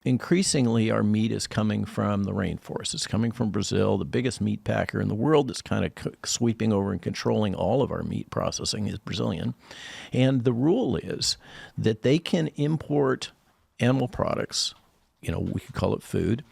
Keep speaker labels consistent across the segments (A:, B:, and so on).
A: increasingly our meat is coming from the rainforest. It's coming from Brazil, the biggest meat packer in the world that's kind of sweeping over and controlling all of our meat processing is Brazilian. And the rule is that they can import animal products, we could call it food,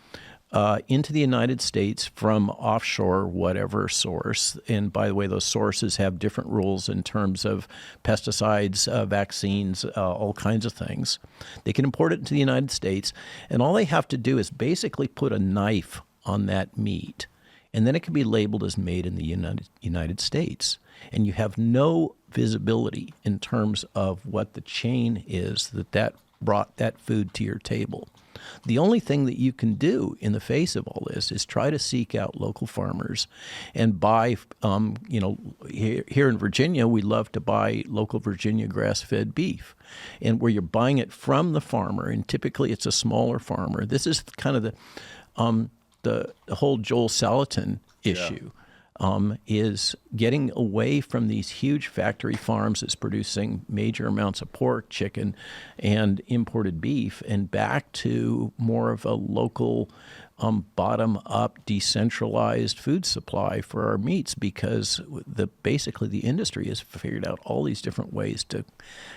A: into the United States from offshore whatever source. And by the way, those sources have different rules in terms of pesticides, vaccines, all kinds of things. They can import it into the United States, and all they have to do is basically put a knife on that meat, and then it can be labeled as made in the United States. And you have no visibility in terms of what the chain is that brought that food to your table. The only thing that you can do in the face of all this is try to seek out local farmers and buy, here in Virginia, we love to buy local Virginia grass-fed beef, and where you're buying it from the farmer, and typically it's a smaller farmer. This is kind of the whole Joel Salatin issue. Yeah. Is getting away from these huge factory farms that's producing major amounts of pork, chicken, and imported beef, and back to more of a local, bottom-up, decentralized food supply for our meats, because basically the industry has figured out all these different ways to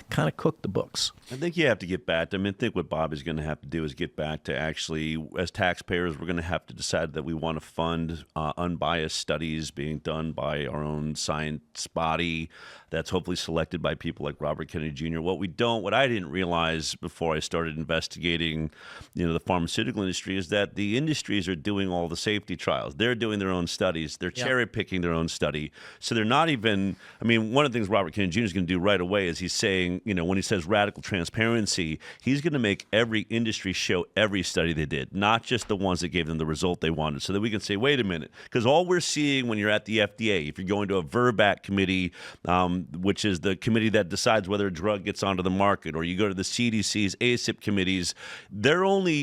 A: kind of cook the books.
B: I think you have to get back. I think what Bob is going to have to do is get back to actually, as taxpayers, we're going to have to decide that we want to fund unbiased studies being done by our own science body that's hopefully selected by people like Robert Kennedy Jr. What I didn't realize before I started investigating, the pharmaceutical industry, is that the industries are doing all the safety trials. They're doing their own studies. They're cherry picking their own study. So they're not even, one of the things Robert Kennedy Jr. is going to do right away is he's saying, when he says radical transparency, he's going to make every industry show every study they did, not just the ones that gave them the result they wanted, so that we can say, wait a minute, because all we're seeing when you're at the FDA, if you're going to a VRBAC committee, which is the committee that decides whether a drug gets onto the market, or you go to the CDC's ACIP committees,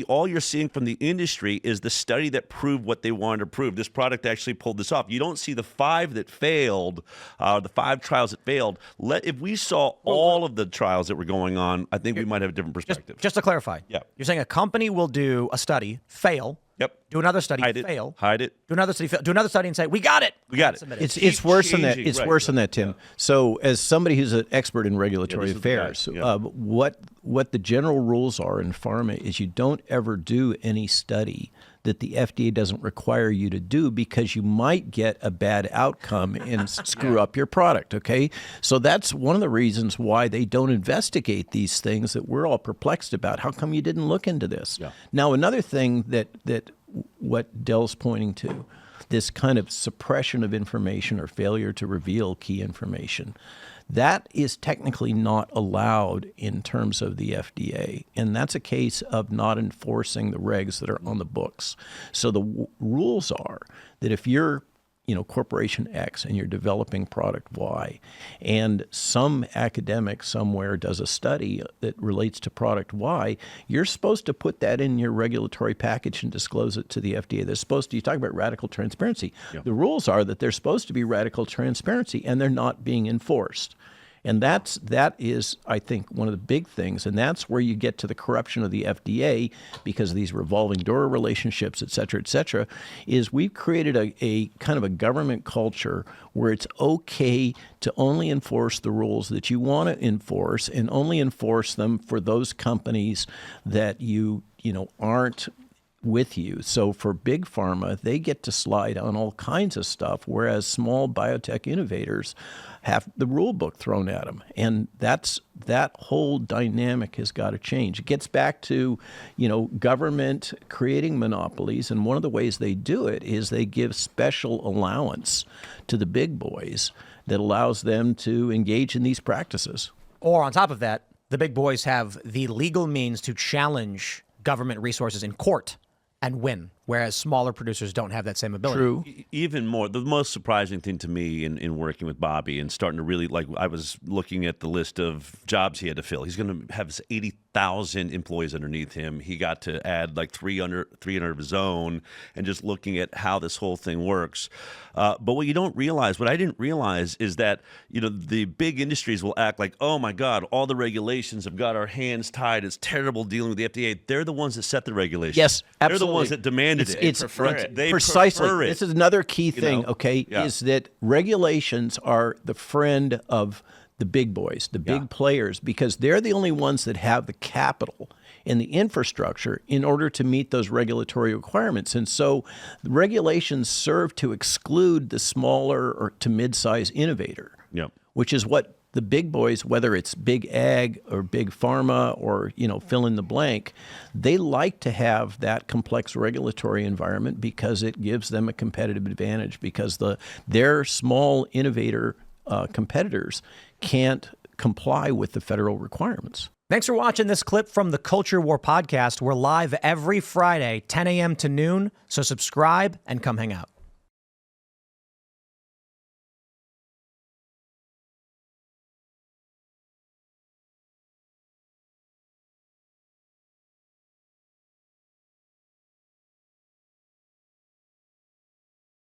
B: all you're seeing from the industry is the study that proved what they wanted to prove. This product actually pulled this off. You don't see the 5 that failed, the 5 trials that failed. If we saw all of the trials that were going on, I think we might have a different perspective.
C: Just to clarify,
B: yeah.
C: You're saying a company will do a study, fail,
B: yep,
C: do another study,
B: fail,
C: hide it, do another study, fail, do another study, and say, we got it.
A: It's worse than that. It's worse than that, Tim. So, as somebody who's an expert in regulatory affairs, what the general rules are in pharma is you don't ever do any study that the FDA doesn't require you to do, because you might get a bad outcome and screw up your product, okay? So that's one of the reasons why they don't investigate these things that we're all perplexed about. How come you didn't look into this? Yeah. Now, another thing that what Dell's pointing to, this kind of suppression of information or failure to reveal key information, that is technically not allowed in terms of the FDA, and that's a case of not enforcing the regs that are on the books. So the rules are that if you're Corporation X and you're developing product Y, and some academic somewhere does a study that relates to product Y, you're supposed to put that in your regulatory package and disclose it to the FDA. They're supposed to, you talk about radical transparency. Yeah. The rules are that there's supposed to be radical transparency, and they're not being enforced. And that is, I think, one of the big things, and that's where you get to the corruption of the FDA because of these revolving door relationships, et cetera, is we've created a kind of a government culture where it's okay to only enforce the rules that you want to enforce, and only enforce them for those companies that you aren't with you. So for big pharma, they get to slide on all kinds of stuff, whereas small biotech innovators have the rule book thrown at them. And that whole dynamic has got to change. It gets back to, government creating monopolies. And one of the ways they do it is they give special allowance to the big boys that allows them to engage in these practices.
C: Or on top of that, the big boys have the legal means to challenge government resources in court and win. whereas smaller producers don't have that same ability.
A: True.
B: Even more, the most surprising thing to me in working with Bobby and starting to really, like, I was looking at the list of jobs he had to fill. He's going to have 80,000 employees underneath him. He got to add like 300 of his own, and just looking at how this whole thing works. But what you don't realize, what I didn't realize, is that, you know, the big industries will act like, oh my God, all the regulations have got our hands tied. It's terrible dealing with the FDA. They're the ones that set the regulations.
A: Yes, absolutely.
B: They're the ones that demanded it.
A: It's
B: They
A: precisely.
B: prefer it.
A: This is another key thing,
B: know?
A: okay,
B: Yeah.
A: is that regulations are the friend of the big boys, the big players, because they're the only ones that have the capital and the infrastructure in order to meet those regulatory requirements. And so the regulations serve to exclude the smaller or to mid-size innovator,
B: Yep.
A: which is what the big boys, whether it's big ag or big pharma or, you know, fill in the blank, they like to have that complex regulatory environment because it gives them a competitive advantage, because their small innovator competitors can't comply with the federal requirements.
C: Thanks for watching this clip from the Culture War podcast. We're live every Friday, 10 a.m. to noon, so subscribe and come hang out.